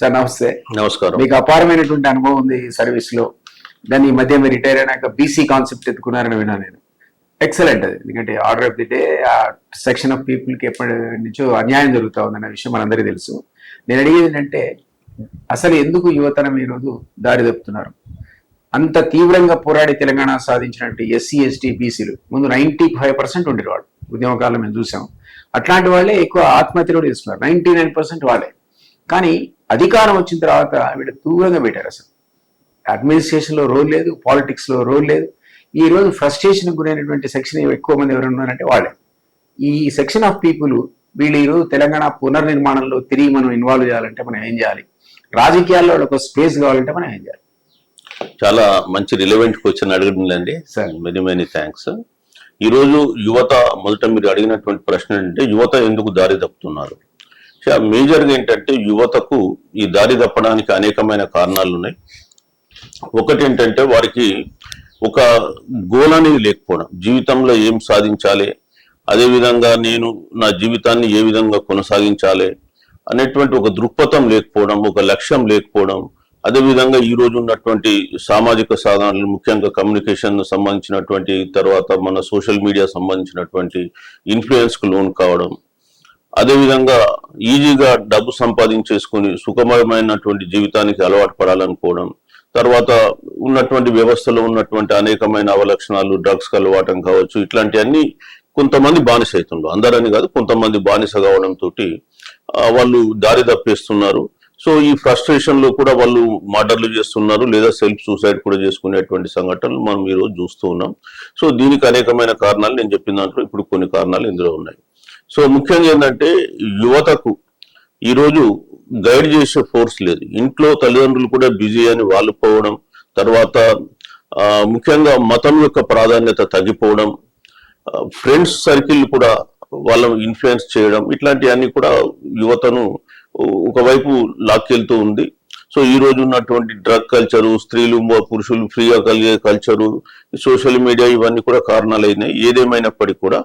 Sir నమస్తే. నమస్కారం. మీకు అపారమైనటువంటి అనుభవం ఉంది ఈ సర్వీస్ లో. దాన్ని ఈ మధ్య మీరు రిటైర్ అయినాక బీసీ కాన్సెప్ట్ ఎత్తుకున్నారని విన్నా నేను. ఎక్సలెంట్ అది. ఎందుకంటే ఆర్డర్ ఆఫ్ ది డే ఆ సెక్షన్ ఆఫ్ పీపుల్ కి ఎప్పటి నుంచో అన్యాయం జరుగుతా ఉందన్న విషయం మనందరికీ తెలుసు. నేను అడిగేది ఏంటంటే అసలు ఎందుకు యువతరం ఈరోజు దారి తప్పుతున్నారు? అంత తీవ్రంగా పోరాడి తెలంగాణ సాధించినట్టు ఎస్సీ ఎస్టీ బీసీలు ముందు 95% ఉండేవాళ్ళు ఉద్యమకాలం మేము చూసాం. అట్లాంటి వాళ్ళే ఎక్కువ ఆత్మహత్యలు కూడా చేస్తున్నారు. 99% వాళ్ళే. కానీ అధికారం వచ్చిన తర్వాత వీళ్ళు దూరంగా పెట్టారు. అసలు అడ్మినిస్ట్రేషన్లో రోల్ లేదు, పాలిటిక్స్లో రోల్ లేదు. ఈ రోజు ఫ్రస్ట్రేషన్కి గురైనటువంటి సెక్షన్ ఎక్కువ మంది ఎవరు ఉన్నారంటే వాళ్ళే. ఈ సెక్షన్ ఆఫ్ పీపుల్ వీళ్ళు ఈరోజు తెలంగాణ పునర్నిర్మాణంలో తిరిగి మనం ఇన్వాల్వ్ చేయాలంటే మనం ఏం చేయాలి? రాజకీయాల్లో వాళ్ళకి స్పేస్ కావాలంటే మనం ఏం చేయాలి? చాలా మంచి రిలవెంట్ క్వశ్చన్ అడగండి సార్. Many many thanks. ఈరోజు యువత మొదట మీరు అడిగినటువంటి ప్రశ్న ఏంటంటే యువత ఎందుకు దారి తప్పుతున్నారు? మేజర్గా ఏంటంటే యువతకు ఈ దారి తప్పడానికి అనేకమైన కారణాలు ఉన్నాయి. ఒకటి ఏంటంటే వారికి ఒక గోల్ అనేది లేకపోవడం, జీవితంలో ఏం సాధించాలి, అదేవిధంగా నేను నా జీవితాన్ని ఏ విధంగా కొనసాగించాలి అనేటువంటి ఒక దృక్పథం లేకపోవడం, ఒక లక్ష్యం లేకపోవడం. అదేవిధంగా ఈ రోజు ఉన్నటువంటి సామాజిక సాధనాలు, ముఖ్యంగా కమ్యూనికేషన్ సంబంధించినటువంటి, తర్వాత మన సోషల్ మీడియా సంబంధించినటువంటి ఇన్ఫ్లుయెన్స్కు లోన్ కావడం, అదేవిధంగా ఈజీగా డబ్బు సంపాదించేసుకుని సుఖమయమైనటువంటి జీవితానికి అలవాటు పడాలనుకోవడం, తర్వాత ఉన్నటువంటి వ్యవస్థలో ఉన్నటువంటి అనేకమైన అవలక్షణాలు, డ్రగ్స్కి అలవాటం కావచ్చు, ఇట్లాంటివన్నీ కొంతమంది బానిస అవుతున్నారు. అందరని కాదు, కొంతమంది బానిస కావడంతో వాళ్ళు దారి తప్పేస్తున్నారు. సో ఈ ఫ్రస్ట్రేషన్ లో కూడా వాళ్ళు మర్డర్లు చేస్తున్నారు, లేదా సెల్ఫ్ సూసైడ్ కూడా చేసుకునేటువంటి సంఘటనలు మనం ఈరోజు చూస్తూ ఉన్నాం. సో దీనికి అనేకమైన కారణాలు నేను చెప్పిన దాంట్లో ఇప్పుడు కొన్ని కారణాలు ఇందులో ఉన్నాయి. సో ముఖ్యంగా ఏంటంటే యువతకు ఈరోజు గైడ్ చేసే ఫోర్స్ లేదు. ఇంట్లో తల్లిదండ్రులు కూడా బిజీ అని వాళ్ళు పోవడం, తర్వాత ముఖ్యంగా మతం యొక్క ప్రాధాన్యత తగ్గిపోవడం, ఫ్రెండ్స్ సర్కిల్ కూడా వాళ్ళను ఇన్ఫ్లుయెన్స్ చేయడం, ఇట్లాంటివన్నీ కూడా యువతను ఒకవైపు లాక్కెళ్తూ ఉంది. సో ఈ రోజు ఉన్నటువంటి డ్రగ్ కల్చరు, స్త్రీలు పురుషులు ఫ్రీగా కలిగే కల్చరు, సోషల్ మీడియా, ఇవన్నీ కూడా కారణాలైనాయి. ఏదేమైనప్పటికీ కూడా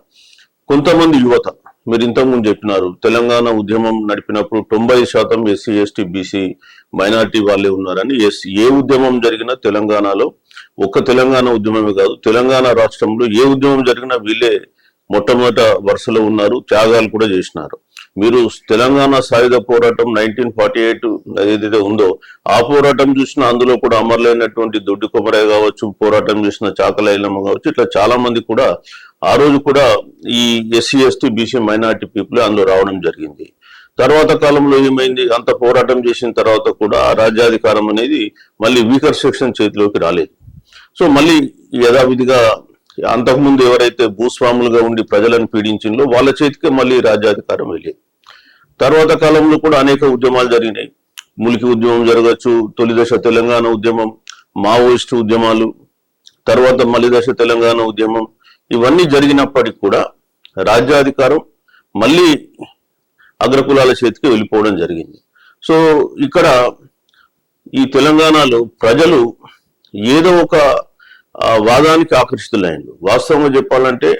కొంతమంది యువత, మీరు ఇంతకుముందు చెప్పినారు, తెలంగాణ ఉద్యమం నడిపినప్పుడు 90% ఎస్సీ ఎస్టీ బీసీ మైనారిటీ వాళ్ళే ఉన్నారని. ఏ ఉద్యమం జరిగినా తెలంగాణలో, ఒక్క తెలంగాణ ఉద్యమమే కాదు, తెలంగాణ రాష్ట్రంలో ఏ ఉద్యమం జరిగినా వీళ్ళే మొట్టమొదట వరుసలో ఉన్నారు, త్యాగాలు కూడా చేసినారు. మీరు తెలంగాణ సాయుధ పోరాటం 1948 ఏదైతే ఉందో ఆ పోరాటం చూసినా అందులో కూడా అమరులైనటువంటి దొడ్డి కొమరయ్య కావచ్చు, పోరాటం చేసిన చాకల ఐలమ్మ కావచ్చు, ఇట్లా చాలా మంది కూడా ఆ రోజు కూడా ఈ SC ST BC minority people అందులో రావడం జరిగింది. తర్వాత కాలంలో ఏమైంది, అంత పోరాటం చేసిన తర్వాత కూడా ఆ రాజ్యాధికారం అనేది మళ్ళీ వీకర్ సెక్షన్ చేతిలోకి రాలేదు. సో మళ్ళీ యథావిధిగా అంతకుముందు ఎవరైతే భూస్వాములుగా ఉండి ప్రజలను పీడించిందో వాళ్ళ చేతికే మళ్ళీ రాజ్యాధికారం వెళ్ళేది. తర్వాత కాలంలో కూడా అనేక ఉద్యమాలు జరిగినాయి. ములికి ఉద్యమం జరగచ్చు, తొలి దశ తెలంగాణ ఉద్యమం, మావోయిస్టు ఉద్యమాలు, తర్వాత మలి దశ తెలంగాణ ఉద్యమం, ఇవన్నీ జరిగినప్పటికీ కూడా రాజ్యాధికారం మళ్ళీ అగ్రకులాల చేతికి వెళ్ళిపోవడం జరిగింది. సో ఇక్కడ ఈ తెలంగాణలో ప్రజలు ఏదో ఒక వాదానికి ఆకర్షితులైండు. వాస్తవంగా చెప్పాలంటే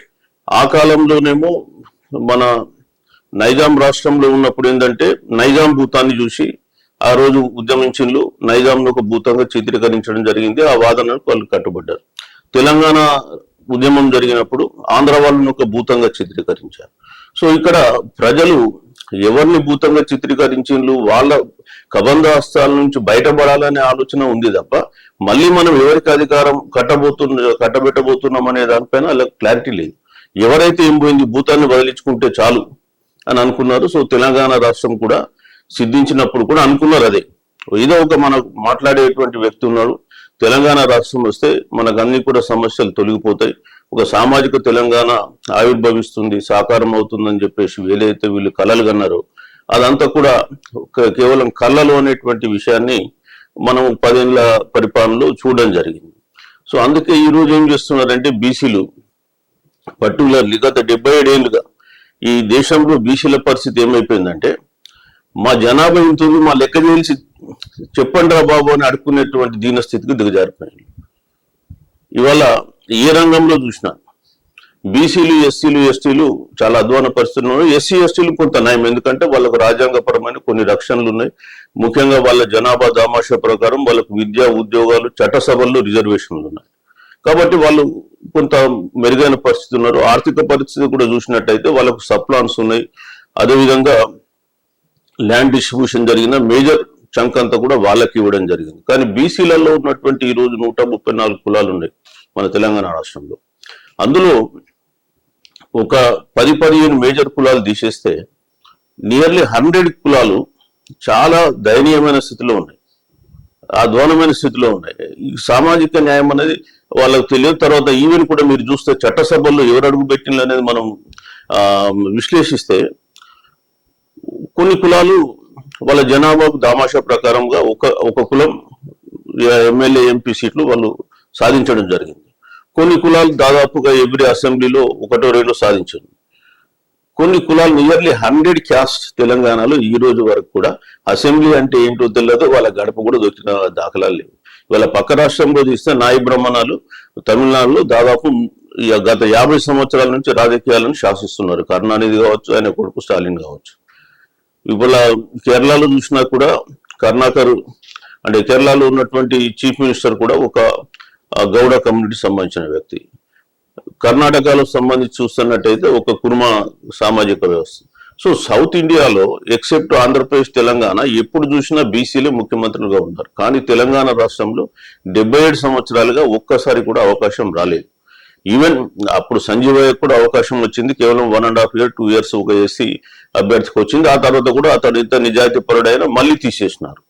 ఆ కాలంలోనేమో మన నైజాం రాష్ట్రంలో ఉన్నప్పుడు ఏంటంటే నైజాం భూతాన్ని చూసి ఆ రోజు ఉద్యమించిండ్లు, నైజాంను ఒక భూతంగా చిత్రీకరించడం జరిగింది. ఆ వాదనకు వాళ్ళు కట్టుబడ్డారు. తెలంగాణ ఉద్యమం జరిగినప్పుడు ఆంధ్ర వాళ్ళను ఒక భూతంగా చిత్రీకరించారు. సో ఇక్కడ ప్రజలు ఎవరిని భూతంగా చిత్రీకరించిండ్లు, వాళ్ళ కబంధ హస్తాల నుంచి బయటపడాలనే ఆలోచన ఉంది తప్ప మళ్ళీ మనం ఎవరికి అధికారం కట్టబెట్టబోతున్నాం అనే దానిపైన వాళ్ళకి క్లారిటీ లేదు. ఎవరైతే ఏం పోయింది, భూతాన్ని బదిలించుకుంటే చాలు అని అనుకున్నారు. సో తెలంగాణ రాష్ట్రం కూడా సిద్ధించినప్పుడు కూడా అనుకున్నారు అదే, ఏదో ఒక మనకు మాట్లాడేటువంటి వ్యక్తి ఉన్నాడు, తెలంగాణ రాష్ట్రం వస్తే మనకు అన్ని కూడా సమస్యలు తొలగిపోతాయి, ఒక సామాజిక తెలంగాణ ఆవిర్భవిస్తుంది, సాకారం అవుతుందని చెప్పేసి ఏదైతే వీళ్ళు కలలు కన్నారో అదంతా కూడా కేవలం కళ్ళలో అనేటువంటి విషయాన్ని మనం 10 ఏళ్ల పరిపాలనలో చూడడం జరిగింది. సో అందుకే ఈ రోజు ఏం చేస్తున్నారంటే బీసీలు పర్టికులర్లీ గత 77 ఏళ్ళుగా ఈ దేశంలో బీసీల పరిస్థితి ఏమైపోయిందంటే, మా జనాభా ఇంత ఉంది, మా లెక్క చేసి చెప్పండి రా బాబు అని అడుక్కునేటువంటి దీనస్థితికి దిగజారిపోయింది. ఇవాళ ఏ రంగంలో చూసినా బీసీలు ఎస్సీలు ఎస్టీలు చాలా అధ్వాన పరిస్థితులు ఉన్నాయి. ఎస్సీ ఎస్టీలు కొంత నయం, ఎందుకంటే వాళ్ళకు రాజ్యాంగపరమైన కొన్ని రక్షణలు ఉన్నాయి. ముఖ్యంగా వాళ్ళ జనాభా దామాషా ప్రకారం వాళ్ళకు విద్యా ఉద్యోగాలు చట్టసభల్లో రిజర్వేషన్లు ఉన్నాయి. కాబట్టి వాళ్ళు కొంత మెరుగైన పరిస్థితి ఉన్నారు. ఆర్థిక పరిస్థితి కూడా చూసినట్టయితే వాళ్ళకు సప్లాన్స్ ఉన్నాయి. అదేవిధంగా ల్యాండ్ డిస్ట్రిబ్యూషన్ జరిగిన మేజర్ చంక్ అంతా కూడా వాళ్ళకి ఇవ్వడం జరిగింది. కానీ బీసీలలో ఉన్నటువంటి ఈ రోజు 134 కులాలు ఉన్నాయి మన తెలంగాణ రాష్ట్రంలో. అందులో ఒక 10-15 మేజర్ కులాలు తీసేస్తే నియర్లీ 100 కులాలు చాలా దయనీయమైన స్థితిలో ఉన్నాయి, అధ్వానమైన స్థితిలో ఉన్నాయి. ఈ సామాజిక న్యాయం అనేది వాళ్ళకు తెలియదు. తర్వాత ఈవెన్ కూడా మీరు చూస్తే చట్టసభల్లో ఎవరు అడుగు పెట్టింది అనేది మనం విశ్లేషిస్తే కొన్ని కులాలు వాళ్ళ జనాభాకు దామాషా ప్రకారంగా ఒక కులం ఎమ్మెల్యే ఎంపీ సీట్లు వాళ్ళు సాధించడం జరిగింది. కొన్ని కులాలు దాదాపుగా ఎవ్రీ అసెంబ్లీలో 1-2 సాధించారు. కొన్ని కులాలు నియర్లీ 100 క్యాస్ట్ తెలంగాణలో ఈ రోజు వరకు కూడా అసెంబ్లీ అంటే ఏంటో తెలియదు, వాళ్ళ గడప కూడా దొరికిన దాఖలాలు లేవు. ఇవాళ పక్క రాష్ట్రంలో తీస్తే నాయి బ్రాహ్మణాలు తమిళనాడులో దాదాపు గత 50 సంవత్సరాల నుంచి రాజకీయాలను శాసిస్తున్నారు. కరుణానిధి కావచ్చు, ఆయన కొడుకు స్టాలిన్ కావచ్చు. ఇవాళ కేరళలో చూసినా కూడా కరుణాకర్ అంటే కేరళలో ఉన్నటువంటి చీఫ్ మినిస్టర్ కూడా ఒక గౌడ కమ్యూనిటీ సంబంధించిన వ్యక్తి. కర్ణాటకలో సంబంధించి చూస్తున్నట్టయితే ఒక కుర్మ సామాజిక వ్యవస్థ. సో సౌత్ ఇండియాలో ఎక్సెప్ట్ ఆంధ్రప్రదేశ్, తెలంగాణ ఎప్పుడు చూసినా బీసీలే ముఖ్యమంత్రులుగా ఉన్నారు. కానీ తెలంగాణ రాష్ట్రంలో 77 సంవత్సరాలుగా ఒక్కసారి కూడా అవకాశం రాలేదు. ఈవెన్ అప్పుడు సంజీవయ్య కూడా అవకాశం వచ్చింది, కేవలం 1.5 year 2 years ఒక ఎస్సీ అభ్యర్థికి వచ్చింది. ఆ తర్వాత కూడా అతడు ఇంత నిజాయితీ పరుడైన మళ్ళీ తీసేసినారు.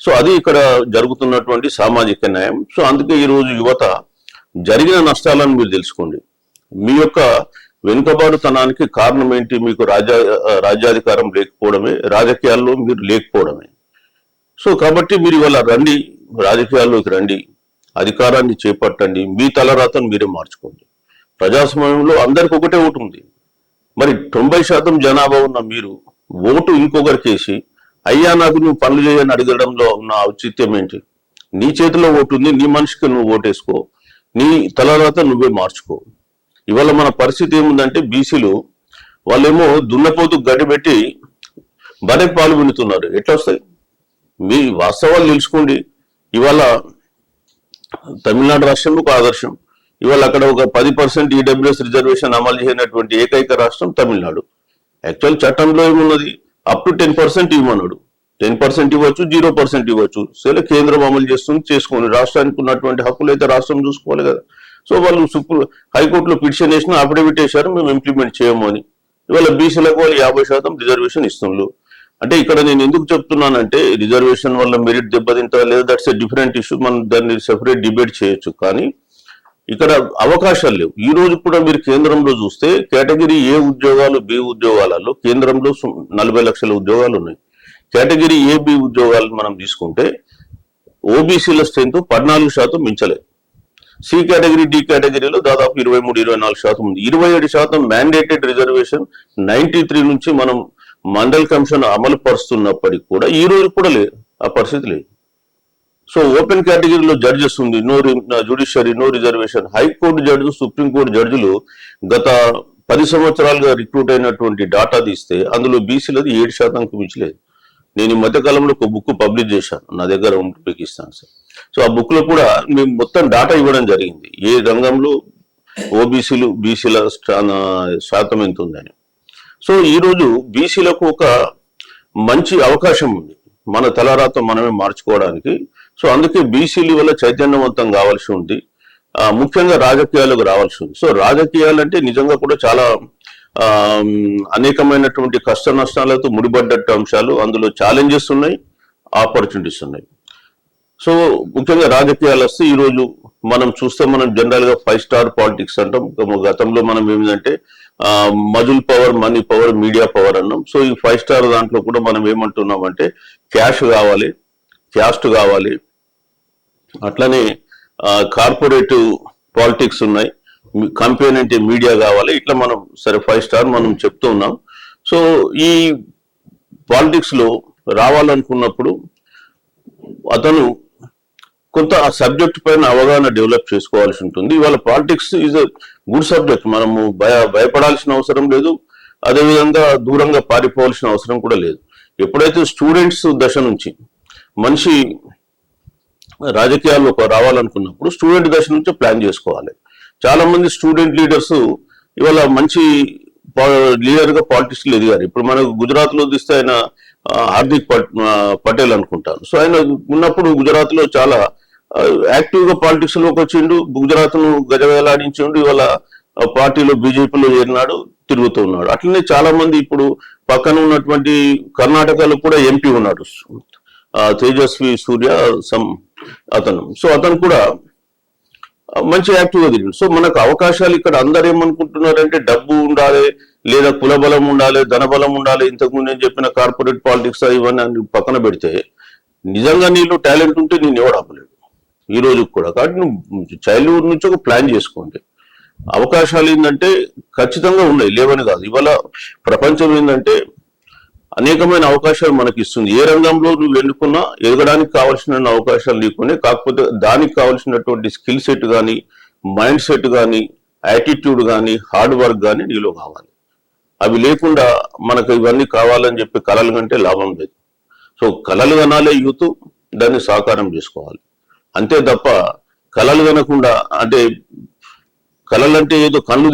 సో అది ఇక్కడ జరుగుతున్నటువంటి సామాజిక న్యాయం. సో అందుకే ఈరోజు యువత జరిగిన నష్టాలను మీరు తెలుసుకోండి. మీ యొక్క వెనుకబాటుతనానికి కారణం ఏంటి? మీకు రాజ్యాధికారం లేకపోవడమే, రాజకీయాల్లో మీరు లేకపోవడమే. సో కాబట్టి మీరు ఇవాళ రండి, రాజకీయాల్లోకి రండి, అధికారాన్ని చేపట్టండి, మీ తలరాతను మీరే మార్చుకోండి. ప్రజాస్వామ్యంలో అందరికి ఒకటే ఓటు ఉంది. మరి 90% జనాభా ఉన్న మీరు ఓటు ఇంకొకరికేసి అయ్యా నాకు నువ్వు పనులు చేయని అడగడంలో ఉన్న ఔచిత్యం ఏంటి? నీ చేతిలో ఓటు ఉంది, నీ మనిషికి నువ్వు ఓటేసుకో, నీ తలరాత నువ్వే మార్చుకో. ఇవాళ మన పరిస్థితి ఏముందంటే బీసీలు వాళ్ళేమో దున్నపోతు గడ్డిపెట్టి బనకి పాలు వినుతున్నారు. ఎట్లా వస్తాయి? మీ వాస్తవాలు తెలుసుకోండి. ఇవాళ తమిళనాడు రాష్ట్రంలో ఒక ఆదర్శం. ఇవాళ అక్కడ ఒక 10% ఈడబ్ల్యూఎస్ రిజర్వేషన్ అమలు చేయనటువంటి ఏకైక రాష్ట్రం తమిళనాడు. యాక్చువల్ చట్టంలో ఏమున్నది? Up to 10% ఇవ్వమన్నాడు. 10% ఇవ్వచ్చు, 0% ఇవ్వచ్చు. సరే కేంద్రం అమలు చేస్తుంది, చేసుకోండి. రాష్ట్రానికి ఉన్నటువంటి హక్కులు అయితే రాష్ట్రం చూసుకోవాలి కదా. సో వాళ్ళు హైకోర్టులో పిటిషన్ వేసిన అఫిడవిట్ వేశారు, మేము ఇంప్లిమెంట్ చేయము అని. ఇవాళ బీసీలకు వాళ్ళు 50% రిజర్వేషన్ ఇస్తున్నారు. అంటే ఇక్కడ నేను ఎందుకు చెప్తున్నానంటే రిజర్వేషన్ వల్ల మెరిట్ దెబ్బతింటా లేదా దట్స్ ఎ డిఫరెంట్ ఇష్యూ, మనం దాన్ని సెపరేట్ డిబేట్ చేయొచ్చు. కానీ ఇక్కడ అవకాశాలు లేవు. ఈ రోజు కూడా మీరు కేంద్రంలో చూస్తే కేటగిరీ ఏ ఉద్యోగాలు, బి ఉద్యోగాలలో కేంద్రంలో 40 లక్షల ఉద్యోగాలు ఉన్నాయి. కేటగిరీ ఏ, బి ఉద్యోగాలు మనం తీసుకుంటే ఓబీసీల స్ట్రెంత్ 14% మించలేదు. సి కేటగిరీ, డి కేటగిరీలో దాదాపు 23-24% ఉంది. 27% మ్యాండేటెడ్ రిజర్వేషన్ 93 నుంచి మనం మండల్ కమిషన్ అమలు పరుస్తున్నప్పటికీ కూడా ఈ రోజు కూడా లేదు, ఆ పరిస్థితి లేదు. సో ఓపెన్ కేటగిరీలో జడ్జెస్ ఉంది, no judiciary, no reservation. High court judge, supreme court జడ్జిలు గత 10 సంవత్సరాలుగా రిక్రూట్ అయినటువంటి డాటా తీస్తే అందులో బీసీలది 7% మించలేదు. నేను ఈ మధ్యకాలంలో ఒక బుక్ పబ్లిష్ చేశాను, నా దగ్గర మీకు ఇస్తాను సార్. సో ఆ బుక్ లో కూడా మేము మొత్తం డాటా ఇవ్వడం జరిగింది, ఏ రంగంలో ఓబీసీలు, బీసీల శాతం ఎంత ఉందని. సో ఈరోజు బీసీలకు ఒక మంచి అవకాశం ఉంది మన తలరాత మనమే మార్చుకోవడానికి. సో అందుకే బీసీలు వల్ల చైతన్యవంతం కావాల్సి ఉంది, ముఖ్యంగా రాజకీయాలకు రావాల్సి ఉంది. సో రాజకీయాలు అంటే నిజంగా కూడా చాలా అనేకమైనటువంటి కష్ట నష్టాలతో ముడిపడ్డట్టు అంశాలు, అందులో ఛాలెంజెస్ ఉన్నాయి, ఆపర్చునిటీస్ ఉన్నాయి. సో ముఖ్యంగా రాజకీయాలు వస్తే ఈరోజు మనం చూస్తే మనం జనరల్ గా 5 స్టార్ పాలిటిక్స్ అంటాం. గతంలో మనం ఏమిటంటే muscle power, money power, media power అన్నాం. సో ఈ 5 స్టార్ దాంట్లో కూడా మనం ఏమంటున్నామంటే క్యాష్ కావాలి, క్యాస్ట్ కావాలి, అట్లనే కార్పొరేటివ్ పాలిటిక్స్ ఉన్నాయి, కంపెనీ అంటే మీడియా కావాలి. ఇట్లా మనం సరే 5 స్టార్ మనం చెప్తూ ఉన్నాం. సో ఈ పాలిటిక్స్ లో రావాలనుకున్నప్పుడు అతను కొంత ఆ సబ్జెక్ట్ పైన అవగాహన డెవలప్ చేసుకోవాల్సి ఉంటుంది. ఇవాళ politics is a good subject, మనము భయపడాల్సిన అవసరం లేదు, అదేవిధంగా దూరంగా పారిపోవాల్సిన అవసరం కూడా లేదు. ఎప్పుడైతే స్టూడెంట్స్ దశ నుంచి మనిషి రాజకీయాల్లోకి రావాలనుకున్నప్పుడు స్టూడెంట్ దశ నుంచే ప్లాన్ చేసుకోవాలి. చాలా మంది స్టూడెంట్ లీడర్స్ ఇవాళ మంచి లీడర్ గా పాలిటిక్స్ లో ఎదిగారు. ఇప్పుడు మనకు గుజరాత్ లో తీస్తే ఆయన హార్దిక్ పటేల్ అనుకుంటారు. సో ఆయన ఉన్నప్పుడు గుజరాత్ లో చాలా యాక్టివ్ గా పాలిటిక్స్ లోకి వచ్చిండు, గుజరాత్ ను గజవేలాడించిండు. ఇవాళ పార్టీలో బీజేపీలో చేరినాడు, తిరుగుతూ ఉన్నాడు. అట్లనే చాలా మంది ఇప్పుడు పక్కన ఉన్నటువంటి కర్ణాటకలో కూడా ఎంపీ ఉన్నాడు, తేజస్వి సూర్య అతను. సో అతను కూడా మంచి యాక్టివ్గా తిరిగింది. సో మనకు అవకాశాలు ఇక్కడ అందరు ఏమనుకుంటున్నారంటే డబ్బు ఉండాలి, లేదా కుల బలం ఉండాలి, ధనబలం ఉండాలి. ఇంతకుముందు నేను చెప్పిన కార్పొరేట్ పాలిటిక్స్ ఇవన్నీ పక్కన పెడితే నిజంగా నీళ్ళు టాలెంట్ ఉంటే నేను ఎవడు ఆపలేడు ఈ రోజు కూడా. కాబట్టి నువ్వు చైల్డ్హుడ్ నుంచి ఒక ప్లాన్ చేసుకోండి. అవకాశాలు ఏంటంటే ఖచ్చితంగా ఉన్నాయి, లేవని కాదు. ఇవాళ ప్రపంచం ఏంటంటే అనేకమైన అవకాశాలు మనకి ఇస్తుంది. ఏ రంగంలో నువ్వు ఎన్నుకున్నా ఎదగడానికి కావాల్సిన అవకాశాలు నీకునే. కాకపోతే దానికి కావాల్సినటువంటి స్కిల్ సెట్ కానీ, మైండ్ సెట్ కానీ, యాటిట్యూడ్ కానీ, హార్డ్ వర్క్ కానీ నీలో కావాలి. అవి లేకుండా మనకు ఇవన్నీ కావాలని చెప్పి కలలు కంటే లాభం లేదు. సో కలలు కనాలే యూత్, దాన్ని సాకారం చేసుకోవాలి అంతే తప్ప కలలు కనకుండా అంటే కళలు అంటే ఏదో కళ్ళు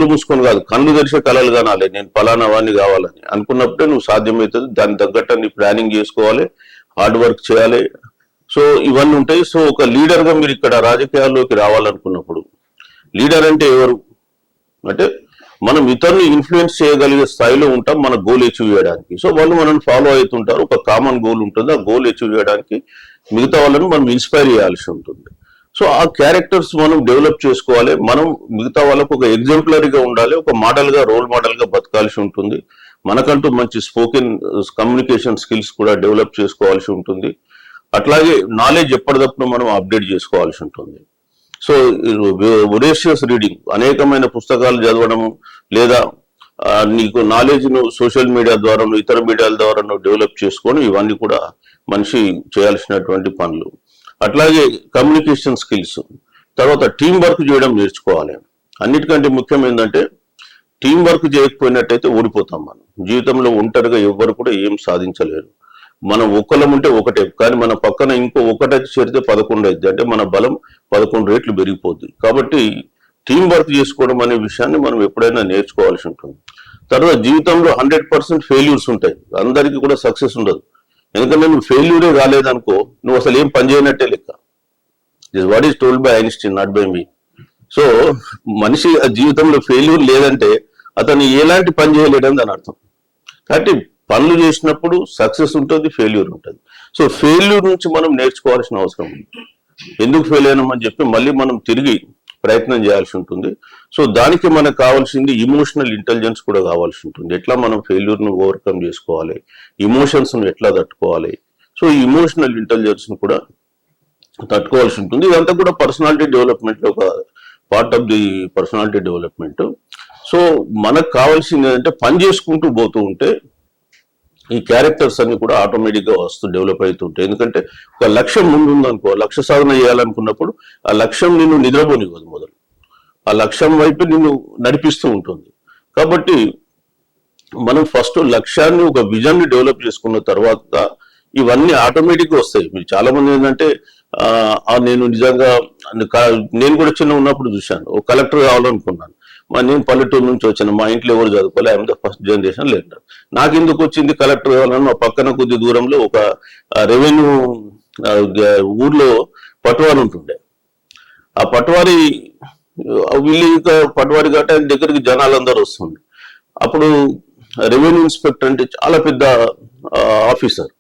మూసుకొని కాదు, కళ్ళు తెరిచే కళలు కనాలి. నేను ఫలానా వాడిని కావాలని అనుకున్నప్పుడే నువ్వు సాధ్యమవుతుంది. దానికి తగ్గట్టు నీ ప్లానింగ్ చేసుకోవాలి, హార్డ్ వర్క్ చేయాలి. సో ఇవన్నీ ఉంటాయి. సో ఒక లీడర్ గా మీరు ఇక్కడ రాజకీయాల్లోకి రావాలనుకున్నప్పుడు, లీడర్ అంటే ఎవరు అంటే మనం ఇతరులు ఇన్ఫ్లుయెన్స్ చేయగలిగే స్థాయిలో ఉంటాం మన గోల్ అచీవ్ చేయడానికి. సో వాళ్ళు మనల్ని ఫాలో అవుతుంటారు, ఒక కామన్ గోల్ ఉంటుంది. ఆ గోల్ అచీవ్ చేయడానికి మిగతా వాళ్ళని మనం ఇన్స్పైర్ చేయాల్సి ఉంటుంది. సో ఆ క్యారెక్టర్స్ మనం డెవలప్ చేసుకోవాలి. మనం మిగతా వాళ్ళకు ఒక ఎగ్జాంపులరీగా ఉండాలి, ఒక మోడల్ గా, రోల్ మోడల్ గా బతకాల్సి ఉంటుంది. మనకంటూ మంచి స్పోకెన్ కమ్యూనికేషన్ స్కిల్స్ కూడా డెవలప్ చేసుకోవాల్సి ఉంటుంది. అట్లాగే నాలెడ్జ్ ఎప్పటికప్పుడు మనం అప్డేట్ చేసుకోవాల్సి ఉంటుంది. సో వొరేషియస్ రీడింగ్, అనేకమైన పుస్తకాలు చదవడము, లేదా నీకు నాలెడ్జ్ ను సోషల్ మీడియా ద్వారా, ఇతర మీడియాల ద్వారా డెవలప్ చేసుకొని, ఇవన్నీ కూడా మనిషి చేయాల్సినటువంటి పనులు. అట్లాగే కమ్యూనికేషన్ స్కిల్స్, తర్వాత టీం వర్క్ చేయడం నేర్చుకోవాలి. అన్నిటికంటే ముఖ్యం ఏంటంటే టీం వర్క్ చేయకపోయినట్టయితే ఓడిపోతాం. మనం జీవితంలో ఒంటరిగా ఎవ్వరు కూడా ఏం సాధించలేరు. మనం ఒక్కలం ఉంటే ఒకటే, కానీ మన పక్కన ఇంకో ఒకటి చేరితే 11 అయింది. అంటే మన బలం 11 రెట్లు పెరిగిపోద్ది. కాబట్టి టీం వర్క్ చేసుకోవడం అనే విషయాన్ని మనం ఎప్పుడైనా నేర్చుకోవాల్సి ఉంటుంది. తర్వాత జీవితంలో 100% ఫెయిల్యూర్స్ ఉంటాయి, అందరికీ కూడా సక్సెస్ ఉండదు. ఎందుకంటే నువ్వు ఫెయిల్యూరే కాలేదనుకో, నువ్వు అసలు ఏం పని చేయనట్టే లెక్క. This what is told by Einstein, not by me. So మనిషి జీవితంలో ఫెయిల్యూర్ లేదంటే అతను ఎలాంటి పని చేయలేడని దాని అర్థం. కాబట్టి పనులు చేసినప్పుడు సక్సెస్ ఉంటుంది, ఫెయిల్యూర్ ఉంటుంది. సో ఫెయిల్యూర్ నుంచి మనం నేర్చుకోవాల్సిన అవసరం ఉంది. ఎందుకు ఫెయిల్ అయినామని చెప్పి మళ్ళీ మనం తిరిగి ప్రయత్నం చేయాల్సి ఉంటుంది. సో దానికి మనకు కావాల్సింది ఇమోషనల్ ఇంటెలిజెన్స్ కూడా కావాల్సి ఉంటుంది. ఎట్లా మనం ఫెయిల్యూర్ ను ఓవర్కమ్ చేసుకోవాలి, ఇమోషన్స్ ను ఎట్లా తట్టుకోవాలి. సో ఈ ఇమోషనల్ ఇంటెలిజెన్స్ ను కూడా తట్టుకోవాల్సి ఉంటుంది. ఇదంతా కూడా పర్సనాలిటీ డెవలప్మెంట్ లో ఒక part of the personality development. So మనకు కావాల్సింది ఏంటంటే పని చేసుకుంటూ పోతూ ఉంటే ఈ క్యారెక్టర్స్ అన్ని కూడా ఆటోమేటిక్ గా డెవలప్ అవుతుంటాయి. ఎందుకంటే ఒక లక్ష్యం ముందు ఉందనుకో, లక్ష్య సాధన చేయాలనుకున్నప్పుడు ఆ లక్ష్యం నిన్ను నిద్రపోనివ్వదు, మొదలు ఆ లక్ష్యం వైపు నిన్ను నడిపిస్తూ ఉంటుంది. కాబట్టి మనం ఫస్ట్ లక్ష్యాన్ని, ఒక విజన్ ని డెవలప్ చేసుకున్న తర్వాత ఇవన్నీ ఆటోమేటిక్ గా వస్తాయి. మీరు చాలా మంది ఏంటంటే నేను నిజంగా నేను కూడా చిన్న ఉన్నప్పుడు చూశాను, ఒక కలెక్టర్ కావాలనుకున్నాను. నేను పల్లెటూరు నుంచి వచ్చాను, మా ఇంట్లో ఎవరు చదువుకోలే, ఐఎమ్ ద ఫస్ట్ జనరేషన్ లేదు. నాకు ఎందుకు వచ్చింది కలెక్టర్ కావాలని, మా పక్కన కొద్ది దూరంలో ఒక రెవెన్యూ ఊర్లో పట్టువారి ఉంటుండే. ఆ పట్టువారి విలేజ్ పట్టువారి గట్ట దగ్గరికి జనాలందరూ వస్తుంది. అప్పుడు రెవెన్యూ ఇన్స్పెక్టర్ అంటే చాలా పెద్ద ఆఫీసర్.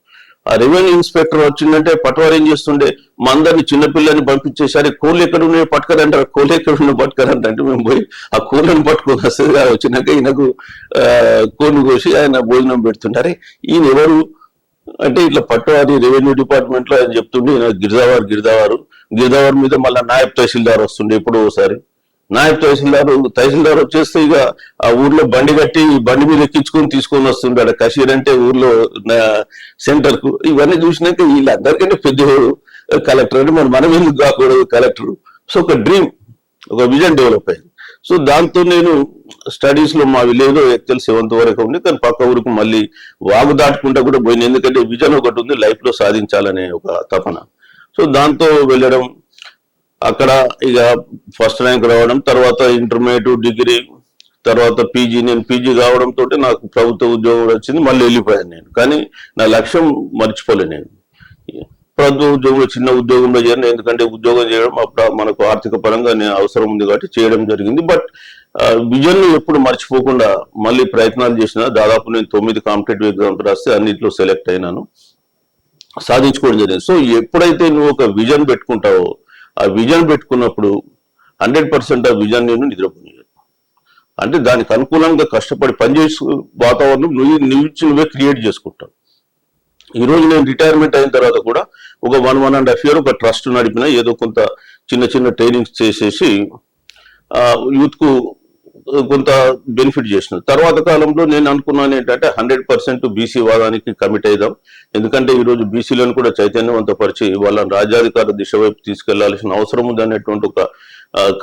ఆ రెవెన్యూ ఇన్స్పెక్టర్ వచ్చిందంటే పట్టువారు ఏం చేస్తుండే, మా అందరిని చిన్నపిల్లని పంపించేసరి కోళ్ళు ఎక్కడ ఉన్నాయి పట్టుకరంటారు, కోళ్ళు ఎక్కడ ఉన్నాయి పట్టుకరంట. అంటే మేము పోయి ఆ కోళ్ళని పట్టుకొని వస్తుంది. వచ్చినాక ఈయనకు కోళ్ళు కోసి ఆయన భోజనం పెడుతుంటారు. ఈయన ఎవరు అంటే ఇట్లా పట్టువారి రెవెన్యూ డిపార్ట్మెంట్ లో ఆయన చెప్తుండే, ఈయన గిరిదావారు మీద మళ్ళీ నాయబ్ తహసీల్దార్ వస్తుండే ఎప్పుడో ఒకసారి. నాయబ్ తహసీల్దార్ వచ్చేస్తే ఇక ఆ ఊర్లో బండి కట్టి బండి మీద ఎక్కించుకొని తీసుకొని వస్తుంటాడు. కషీర్ అంటే ఊర్లో సెంటర్ కు. ఇవన్నీ చూసినాక వీళ్ళందరికంటే పెద్ద కలెక్టర్ అంటే మనం ఎందుకు కాకూడదు కలెక్టర్. సో ఒక డ్రీమ్, ఒక విజన్ డెవలప్ అయింది. సో దాంతో నేను స్టడీస్ లో మా విలేజ్ లో ఎక్సెల్ 7th వరకు ఉంది, కానీ పక్క ఊరికి మళ్ళీ వాగు దాటుకుంటా కూడా పోయింది. ఎందుకంటే విజన్ ఒకటి ఉంది, లైఫ్ లో సాధించాలనే ఒక తపన. సో దాంతో వెళ్ళడం, అక్కడ ఇక ఫస్ట్ ర్యాంక్ రావడం, తర్వాత ఇంటర్మీడియట్, డిగ్రీ, తర్వాత పీజీ. నేను పీజీ కావడంతో నాకు ప్రభుత్వ ఉద్యోగం వచ్చింది, మళ్ళీ వెళ్ళిపోయాను నేను. కానీ నా లక్ష్యం మర్చిపోలే నేను. ప్రభుత్వ ఉద్యోగంలో చిన్న ఉద్యోగంలో చేరిన, ఎందుకంటే ఉద్యోగం చేయడం అప్పుడు మనకు ఆర్థిక పరంగా అవసరం ఉంది కాబట్టి చేయడం జరిగింది. బట్ విజన్ ఎప్పుడు మర్చిపోకుండా మళ్ళీ ప్రయత్నాలు చేసిన. దాదాపు నేను 9 కాంపిటేటివ్ ఎగ్జామ్స్ రాస్తే అన్నింటిలో సెలెక్ట్ అయినాను, సాధించుకోవడం జరిగింది. సో ఎప్పుడైతే నువ్వు ఒక విజన్ పెట్టుకుంటావో, ఆ విజన్ పెట్టుకున్నప్పుడు 100% ఆ విజన్ నేను నిద్రపోయాను. అంటే దానికి అనుకూలంగా కష్టపడి పనిచేసే వాతావరణం నువ్వే క్రియేట్ చేసుకుంటావు. ఈ రోజు నేను రిటైర్మెంట్ అయిన తర్వాత కూడా ఒక 1.5 year ఒక ట్రస్ట్ నడిపిన, ఏదో కొంత చిన్న చిన్న ట్రైనింగ్స్ చేసేసి యూత్ కు కొంత బెనిఫిట్ చేసిన. తర్వాత కాలంలో నేను అనుకున్నాను ఏంటంటే 100% బీసీ వాదానికి కమిట్ అయిదాం. ఎందుకంటే ఈ రోజు బీసీలను కూడా చైతన్యవంతపరిచి వాళ్ళని రాజ్యాధికార దిశ వైపు తీసుకెళ్లాల్సిన అవసరం ఉంది అనేటువంటి ఒక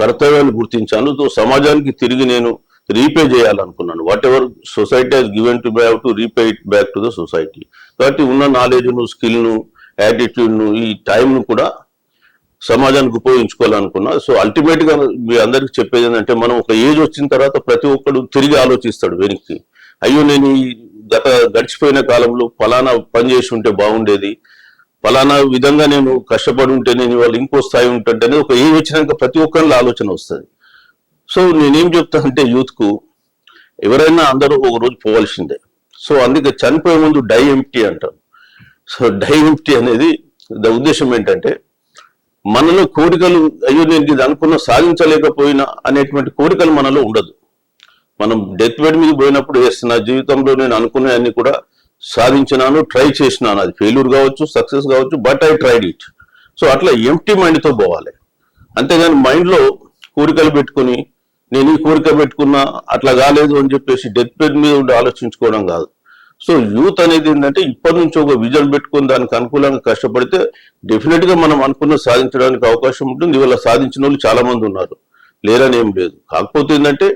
కర్తవ్యాన్ని గుర్తించాను. సో సమాజానికి తిరిగి నేను రీపే చేయాలనుకున్నాను. What ever society has given to buy how to repay it back to the society. కాబట్టి ఉన్న నాలెడ్జ్ను, స్కిల్ను, యాటిట్యూడ్ను, ఈ టైంను కూడా సమాజానికి ఉపయోగించుకోవాలనుకున్నా. సో అల్టిమేట్ గా మీ అందరికి చెప్పేది ఏంటంటే, మనం ఒక ఏజ్ వచ్చిన తర్వాత ప్రతి ఒక్కడు తిరిగి ఆలోచిస్తాడు వెనక్కి. అయ్యో నేను ఈ గడిచిపోయిన కాలంలో ఫలానా పని చేసి ఉంటే బాగుండేది, ఫలానా విధంగా నేను కష్టపడి ఉంటే నేను వాళ్ళు ఇంకో స్థాయి ఉంటుంటే అనేది ఒక ఏజ్ వచ్చినాక ప్రతి ఒక్కరిలో ఆలోచన వస్తుంది. సో నేనేం చెప్తానంటే యూత్ కు, ఎవరైనా అందరూ ఒక రోజు పోవాల్సిందే. సో అందుకే చనిపోయే ముందు డై ఎంప్టీ అంటారు. సో డై ఎంప్టీ అనేది ఉద్దేశం ఏంటంటే, మనలో కోరికలు, అయ్యో నేను ఇది అనుకున్న సాధించలేకపోయినా అనేటువంటి కోరికలు మనలో ఉండదు. మనం డెత్ బెడ్ మీద పోయినప్పుడు నా జీవితంలో నేను అనుకునేవన్నీ కూడా సాధించినాను, ట్రై చేసినాను. అది ఫెయిల్యూర్ కావచ్చు, సక్సెస్ కావచ్చు, but I tried it. So అట్లా ఎంప్టీ మైండ్తో పోవాలి. అంతేగాని మైండ్లో కోరికలు పెట్టుకుని నేను ఈ కోరిక పెట్టుకున్నా అట్లా కాలేదు అని చెప్పేసి డెత్ బెడ్ మీద ఉండి ఆలోచించుకోవడం కాదు. సో యూత్ అనేది ఏంటంటే, ఇప్పటి నుంచి ఒక విజన్ పెట్టుకుని దానికి అనుకూలంగా కష్టపడితే డెఫినెట్ గా మనం అనుకున్న సాధించడానికి అవకాశం ఉంటుంది. ఇవాళ సాధించిన వాళ్ళు చాలా మంది ఉన్నారు, లేరని ఏం లేదు. కాకపోతే ఏంటంటే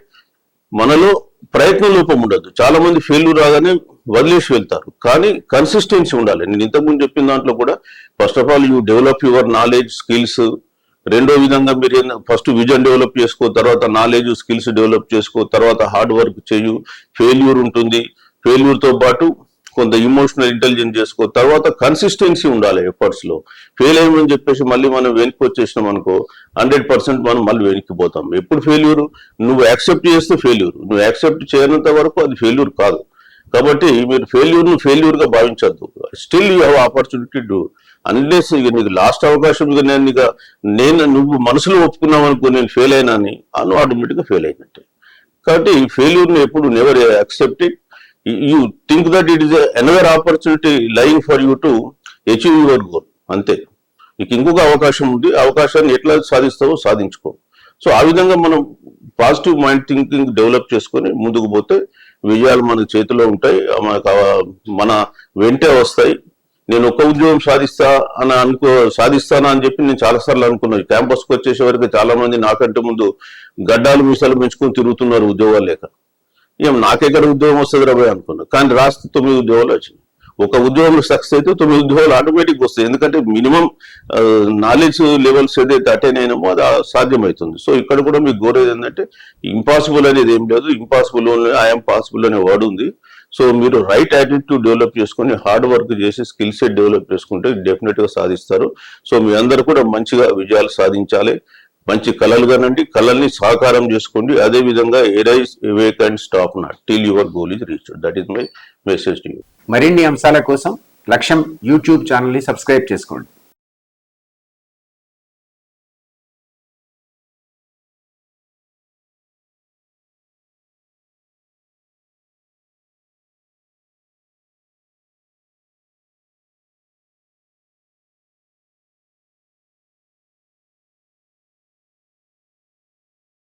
మనలో ప్రయత్న లోపం ఉండదు. చాలా మంది ఫెయిల్యూర్ రాగానే వదిలేసి వెళ్తారు, కానీ కన్సిస్టెన్సీ ఉండాలి. నేను ఇంతకుముందు చెప్పిన దాంట్లో కూడా first of all you develop your knowledge, skills. రెండో విధంగా మీరు ఫస్ట్ విజన్ డెవలప్ చేసుకో, తర్వాత నాలెడ్జ్, స్కిల్స్ డెవలప్ చేసుకో, తర్వాత హార్డ్ వర్క్ చేయు. ఫెయిల్యూర్ ఉంటుంది, ఫెయిల్యూర్ తో పాటు కొంత ఇమోషనల్ ఇంటెలిజెన్స్ చేసుకో, తర్వాత కన్సిస్టెన్సీ ఉండాలి ఎఫర్ట్స్ లో. ఫెయిల్ అయ్యమని చెప్పేసి మళ్ళీ మనం వెనక్కి వచ్చేసినాం అనుకో, 100% మనం మళ్ళీ వెనక్కిపోతాం. ఎప్పుడు ఫెయిల్యూర్ నువ్వు యాక్సెప్ట్ చేస్తే ఫెయిల్యూర్, నువ్వు యాక్సెప్ట్ చేయనంత వరకు అది ఫెయిల్యూర్ కాదు. కాబట్టి మీరు ఫెయిల్యూర్ గా భావించద్దు. Still you have opportunity to, unless ఇక నీకు లాస్ట్ అవకాశం, ఇక నువ్వు మనసులో ఒప్పుకున్నావు అనుకో నేను ఫెయిల్ అయినా అని, ఆటోమేటిక్ గా ఫెయిల్ అయినట్టే. కాబట్టి ఫెయిల్యూర్ ని ఎప్పుడు never accept it. You think that it is another opportunity lying for you to achieve your goal. అంతే, నీకు ఇంకొక అవకాశం ఉంది, అవకాశాన్ని ఎట్లా సాధిస్తావో సాధించుకో. సో ఆ విధంగా మనం పాజిటివ్ మైండ్ థింకింగ్ డెవలప్ చేసుకొని ముందుకు పోతే విజయాలు మన చేతిలో ఉంటాయి, మన వెంటే వస్తాయి. నేను ఒక్క ఉద్యోగం సాధిస్తానా అని చెప్పి నేను చాలాసార్లు అనుకున్నాను. క్యాంపస్కి వచ్చేసే వరకు చాలా మంది నాకంటే ముందు గడ్డాలు మీసాలు పెంచుకొని తిరుగుతున్నారు ఉద్యోగాలు లేక. ఏం నాకెక్కడ ఉద్యోగం వస్తుంది రాబోయే అనుకున్నా, కానీ రాస్తే 9 ఉద్యోగాలు వచ్చినాయి. ఒక ఉద్యోగంలో సక్సెస్ అయితే 9 ఉద్యోగాలు ఆటోమేటిక్ వస్తాయి. ఎందుకంటే మినిమం నాలెడ్జ్ లెవెల్స్ ఏదైతే అటైన్ అయినామో అది సాధ్యమవుతుంది. సో ఇక్కడ కూడా మీకు కోరేది ఏంటంటే, ఇంపాసిబుల్ అనేది ఏం లేదు, ఇంపాసిబుల్ ఐఎమ్ పాసిబుల్ అనే వర్డ్ ఉంది. సో మీరు రైట్ యాటిట్యూడ్ డెవలప్ చేసుకొని హార్డ్ వర్క్ చేసి స్కిల్ సెట్ డెవలప్ చేసుకుంటే డెఫినెట్ గా సాధిస్తారు. సో మీ అందరూ కూడా మంచిగా విజయాలు సాధించాలి. మంచి కళలు కానండి, కళల్ని సాకారం చేసుకోండి. అదే విధంగా arise, awake and stop not till your goal is reached. That is my message to you. మరిన్ని అంశాల కోసం లక్ష్యం యూట్యూబ్ ఛానల్ ని సబ్స్క్రైబ్ చేసుకోండి.